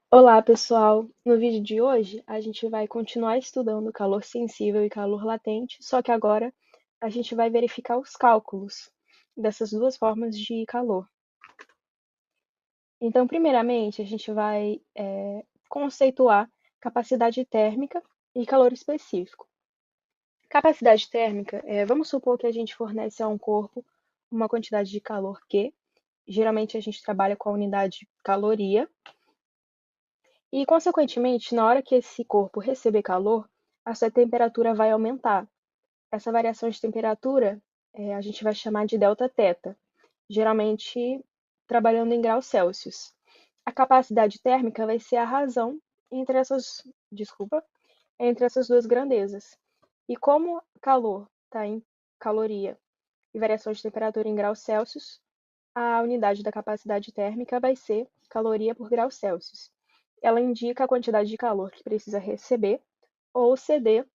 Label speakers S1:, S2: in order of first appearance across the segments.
S1: Olá, pessoal! No vídeo de hoje, a gente vai continuar estudando calor sensível e calor latente, só que agora a gente vai verificar os cálculos dessas duas formas de calor. Então, primeiramente, a gente vai conceituar capacidade térmica e calor específico. Capacidade térmica, vamos supor que a gente fornece a um corpo uma quantidade de calor Q, geralmente a gente trabalha com a unidade caloria, e, consequentemente, na hora que esse corpo receber calor, a sua temperatura vai aumentar. Essa variação de temperatura a gente vai chamar de delta teta, geralmente trabalhando em graus Celsius. A capacidade térmica vai ser a razão entre essas duas grandezas. E como calor está em caloria e variação de temperatura em graus Celsius, a unidade da capacidade térmica vai ser caloria por grau Celsius. Ela indica a quantidade de calor que precisa receber ou ceder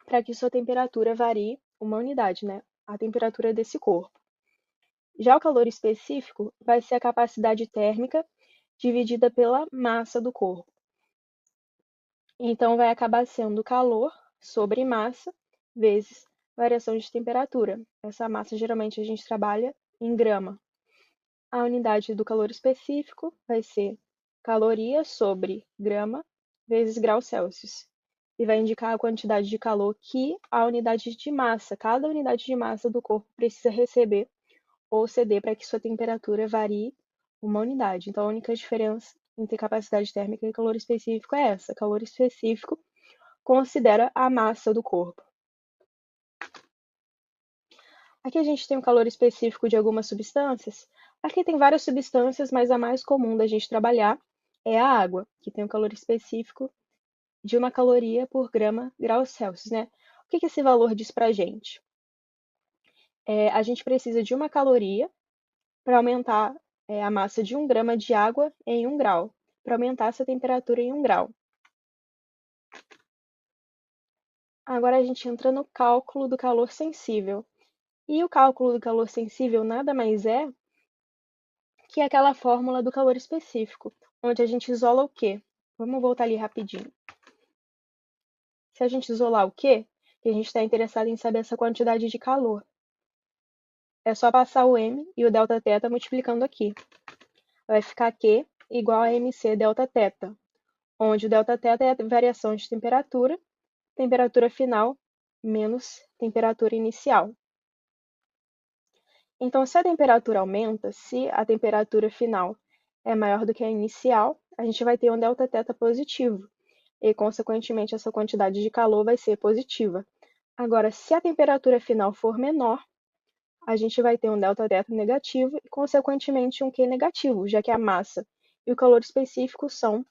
S1: para que sua temperatura varie uma unidade, né? A temperatura desse corpo. Já o calor específico vai ser a capacidade térmica dividida pela massa do corpo. Então, vai acabar sendo calor sobre massa vezes variação de temperatura. Essa massa, geralmente, a gente trabalha em grama. A unidade do calor específico vai ser caloria sobre grama vezes graus Celsius. E vai indicar a quantidade de calor que a unidade de massa, cada unidade de massa do corpo precisa receber ou ceder para que sua temperatura varie uma unidade. Então, a única diferença entre capacidade térmica e calor específico é essa. Calor específico considera a massa do corpo. Aqui a gente tem um calor específico de algumas substâncias. Aqui tem várias substâncias, mas a mais comum da gente trabalhar é a água, que tem um calor específico de 1 caloria por grau Celsius, né? O que esse valor diz para a gente? A gente precisa de 1 caloria para aumentar a massa de 1 grama de água em 1 grau, para aumentar essa temperatura em 1 grau. Agora a gente entra no cálculo do calor sensível. E o cálculo do calor sensível nada mais é que é aquela fórmula do calor específico, onde a gente isola o quê? Vamos voltar ali rapidinho. Se a gente isolar o quê? Que a gente está interessado em saber essa quantidade de calor. É só passar o m e o delta teta multiplicando aqui. Vai ficar Q igual a mc delta teta, onde o delta teta é a variação de temperatura final menos temperatura inicial. Então, se a temperatura aumenta, se a temperatura final é maior do que a inicial, a gente vai ter um delta teta positivo, e, consequentemente, essa quantidade de calor vai ser positiva. Agora, se a temperatura final for menor, a gente vai ter um delta teta negativo e, consequentemente, um Q negativo, já que a massa e o calor específico são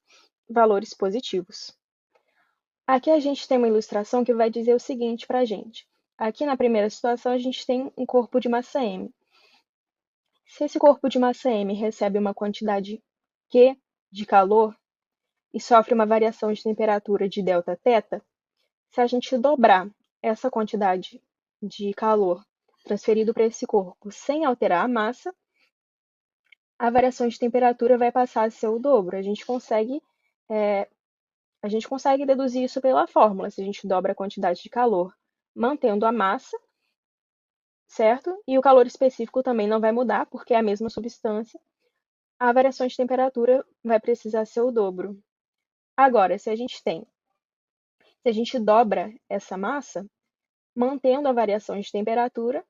S1: valores positivos. Aqui a gente tem uma ilustração que vai dizer o seguinte para a gente. Aqui na primeira situação, a gente tem um corpo de massa M. Se esse corpo de massa M recebe uma quantidade Q de calor e sofre uma variação de temperatura de delta teta, se a gente dobrar essa quantidade de calor transferido para esse corpo sem alterar a massa, a variação de temperatura vai passar a ser o dobro. A gente consegue deduzir isso pela fórmula. Se a gente dobra a quantidade de calor mantendo a massa, certo? E o calor específico também não vai mudar, porque é a mesma substância. A variação de temperatura vai precisar ser o dobro. Agora, se a gente dobra essa massa, mantendo a variação de temperatura,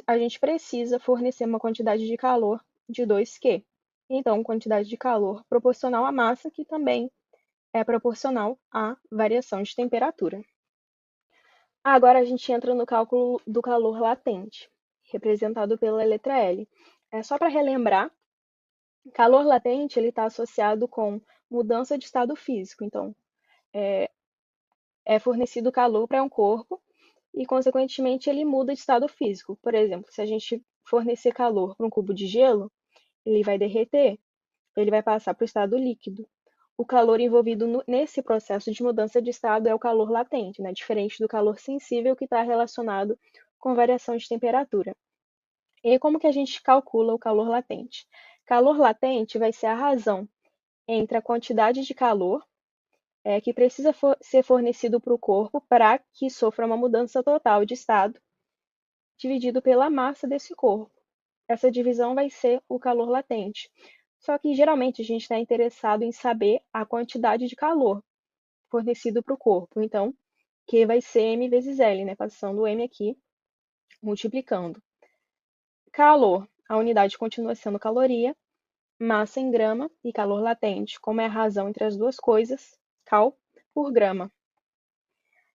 S1: a gente precisa fornecer uma quantidade de calor de 2Q. Então, quantidade de calor proporcional à massa, que também é proporcional à variação de temperatura. Agora a gente entra no cálculo do calor latente, representado pela letra L. Só para relembrar, calor latente está associado com mudança de estado físico. Então, é fornecido calor para um corpo e, consequentemente, ele muda de estado físico. Por exemplo, se a gente fornecer calor para um cubo de gelo, ele vai derreter, ele vai passar para o estado líquido. O calor envolvido nesse processo de mudança de estado é o calor latente, né? Diferente do calor sensível, que está relacionado com variação de temperatura. E como que a gente calcula o calor latente? Calor latente vai ser a razão entre a quantidade de calor que precisa ser fornecido para o corpo para que sofra uma mudança total de estado, dividido pela massa desse corpo. Essa divisão vai ser o calor latente. Só que geralmente a gente está interessado em saber a quantidade de calor fornecido para o corpo. Então, Q vai ser M vezes L, né? Passando o M aqui, multiplicando. Calor, a unidade continua sendo caloria, massa em grama e calor latente, como é a razão entre as duas coisas, cal por grama.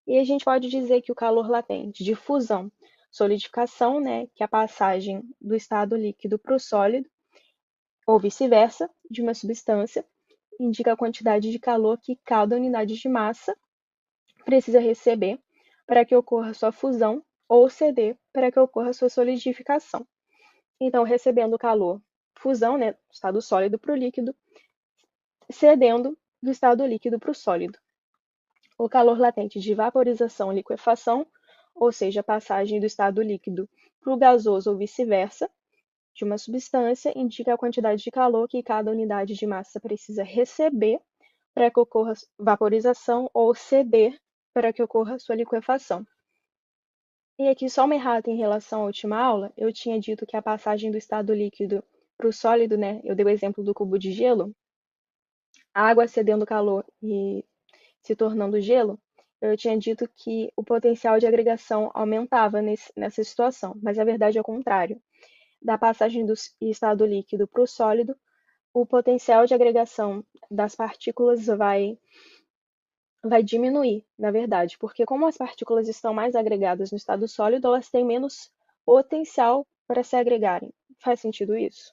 S1: E a gente pode dizer que o calor latente de fusão, solidificação, né, que é a passagem do estado líquido para o sólido, ou vice-versa, de uma substância, indica a quantidade de calor que cada unidade de massa precisa receber para que ocorra sua fusão ou ceder para que ocorra sua solidificação. Então, recebendo calor, fusão, né, do estado sólido para o líquido, cedendo do estado líquido para o sólido. O calor latente de vaporização e liquefação, ou seja, a passagem do estado líquido para o gasoso ou vice-versa, de uma substância, indica a quantidade de calor que cada unidade de massa precisa receber para que ocorra vaporização ou ceder para que ocorra sua liquefação. E aqui só uma errata em relação à última aula, eu tinha dito que a passagem do estado líquido para o sólido, né? Eu dei o exemplo do cubo de gelo, a água cedendo calor e se tornando gelo, eu tinha dito que o potencial de agregação aumentava nessa situação, mas a verdade é o contrário. Da passagem do estado líquido para o sólido, o potencial de agregação das partículas vai diminuir, na verdade, porque como as partículas estão mais agregadas no estado sólido, elas têm menos potencial para se agregarem. Faz sentido isso?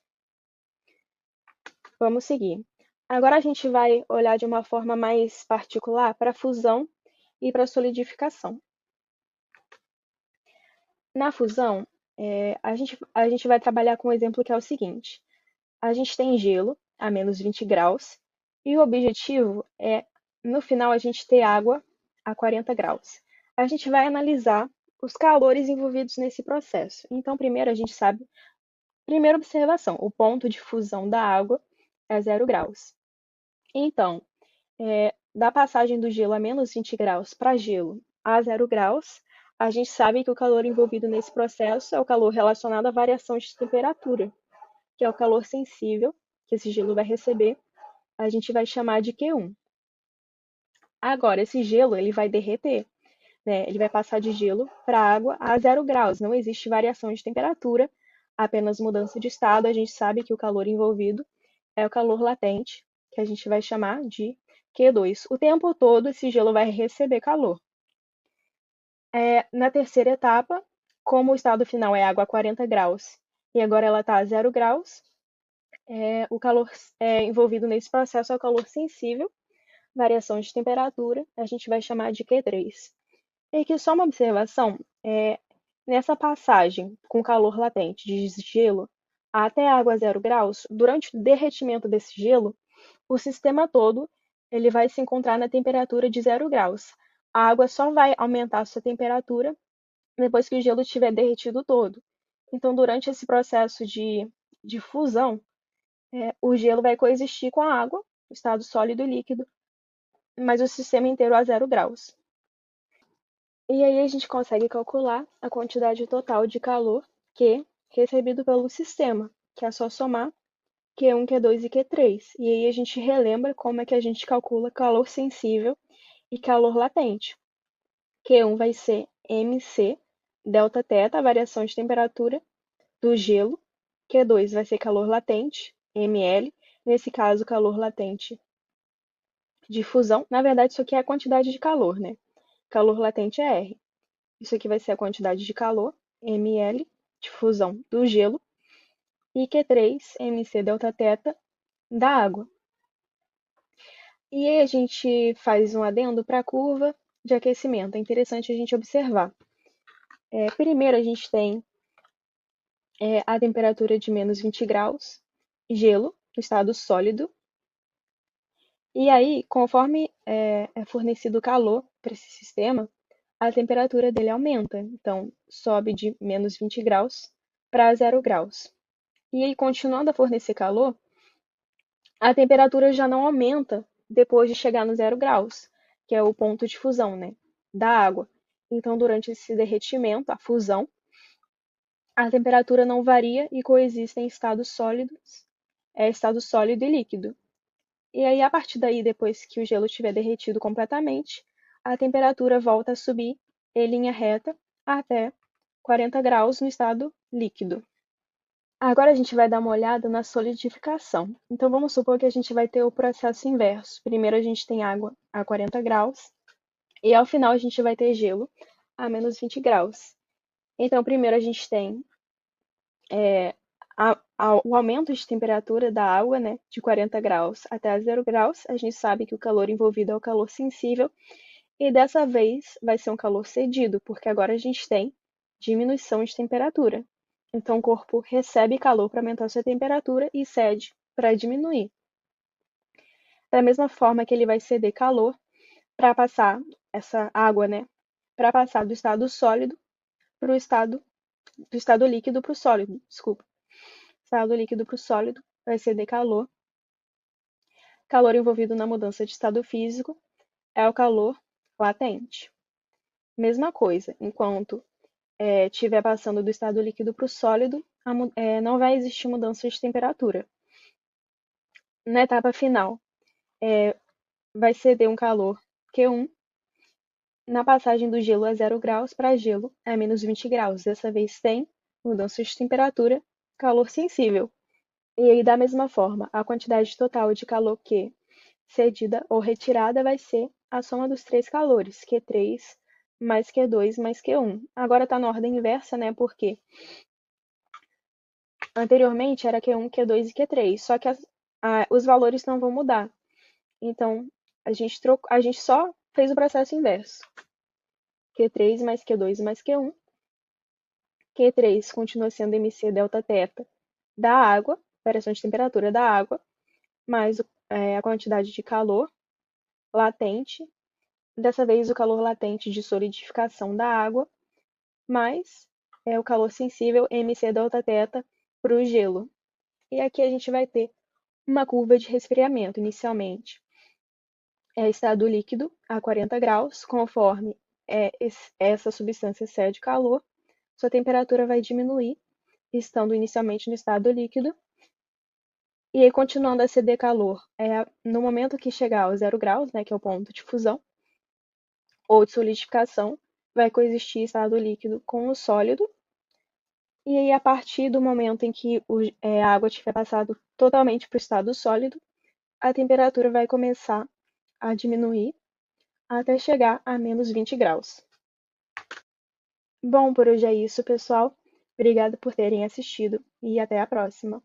S1: Vamos seguir. Agora a gente vai olhar de uma forma mais particular para a fusão e para a solidificação. Na fusão, a gente vai trabalhar com um exemplo que é o seguinte. A gente tem gelo a menos 20 graus e o objetivo é, no final, a gente ter água a 40 graus. A gente vai analisar os calores envolvidos nesse processo. Então, primeiro a gente sabe, primeira observação, o ponto de fusão da água é 0 graus. Então, da passagem do gelo a menos 20 graus para gelo a 0 graus, a gente sabe que o calor envolvido nesse processo é o calor relacionado à variação de temperatura, que é o calor sensível que esse gelo vai receber, a gente vai chamar de Q1. Agora, esse gelo ele vai derreter, né? Ele vai passar de gelo para água a 0 graus. Não existe variação de temperatura, apenas mudança de estado. A gente sabe que o calor envolvido é o calor latente, que a gente vai chamar de Q2. O tempo todo esse gelo vai receber calor. Na terceira etapa, como o estado final é água a 40 graus e agora ela está a 0 graus, o calor envolvido nesse processo é o calor sensível, variação de temperatura, a gente vai chamar de Q3. E aqui só uma observação, nessa passagem com calor latente de gelo até água a 0 graus, durante o derretimento desse gelo, o sistema todo ele vai se encontrar na temperatura de 0 graus. A água só vai aumentar a sua temperatura depois que o gelo estiver derretido todo. Então, durante esse processo de fusão, o gelo vai coexistir com a água, estado sólido e líquido, mas o sistema inteiro a 0 graus. E aí a gente consegue calcular a quantidade total de calor Q recebido pelo sistema, que é só somar Q1, Q2 e Q3. E aí a gente relembra como é que a gente calcula calor sensível e calor latente. Q1 vai ser MC, delta θ, a variação de temperatura do gelo. Q2 vai ser calor latente, mL. Nesse caso, calor latente de fusão. Na verdade, isso aqui é a quantidade de calor, né? Calor latente é R. Isso aqui vai ser a quantidade de calor, mL, de fusão do gelo. E Q3, MC delta θ, da água. E aí a gente faz um adendo para a curva de aquecimento. É interessante a gente observar. Primeiro a gente tem a temperatura de menos 20 graus, gelo, no estado sólido. E aí, conforme é fornecido calor para esse sistema, a temperatura dele aumenta. Então, sobe de menos 20 graus para 0 graus. E aí, continuando a fornecer calor, A temperatura já não aumenta depois de chegar no 0 graus, que é o ponto de fusão, né, da água. Então, durante esse derretimento, a fusão, a temperatura não varia e coexistem estados sólidos, estado sólido e líquido. E aí, a partir daí, depois que o gelo estiver derretido completamente, a temperatura volta a subir em linha reta até 40 graus no estado líquido. Agora a gente vai dar uma olhada na solidificação. Então vamos supor que a gente vai ter o processo inverso. Primeiro a gente tem água a 40 graus e ao final a gente vai ter gelo a menos 20 graus. Então primeiro a gente tem o aumento de temperatura da água, né, de 40 graus até 0 graus. A gente sabe que o calor envolvido é o calor sensível e dessa vez vai ser um calor cedido, porque agora a gente tem diminuição de temperatura. Então o corpo recebe calor para aumentar a sua temperatura e cede para diminuir. Da mesma forma que ele vai ceder calor para passar essa água, né, para passar do estado sólido para o estado do estado líquido para o sólido, desculpa. Estado líquido para o sólido vai ceder calor. Calor envolvido na mudança de estado físico é o calor latente. Mesma coisa, enquanto estiver passando do estado líquido para o sólido, não vai existir mudança de temperatura. Na etapa final, vai ceder um calor Q1 na passagem do gelo a 0 graus para gelo a menos 20 graus. Dessa vez tem mudança de temperatura, calor sensível. E aí, da mesma forma, a quantidade total de calor Q cedida ou retirada vai ser a soma dos três calores, Q3 mais Q2 mais Q1. Agora está na ordem inversa, né? Porque anteriormente era Q1, Q2 e Q3, só que os valores não vão mudar. Então, a gente só fez o processo inverso. Q3 mais Q2 mais Q1. Q3 continua sendo MC delta θ da água, variação de temperatura da água, mais a quantidade de calor latente. Dessa vez, o calor latente de solidificação da água, mais o calor sensível MC delta θ para o gelo. E aqui a gente vai ter uma curva de resfriamento inicialmente. Estado líquido a 40 graus, conforme essa substância cede calor, sua temperatura vai diminuir, estando inicialmente no estado líquido, e aí continuando a ceder calor. No momento que chegar ao 0 graus, né, que é o ponto de fusão, ou de solidificação, vai coexistir estado líquido com o sólido, e aí a partir do momento em que a água tiver passado totalmente para o estado sólido, a temperatura vai começar a diminuir até chegar a menos 20 graus. Bom, por hoje é isso, pessoal. Obrigada por terem assistido e até a próxima.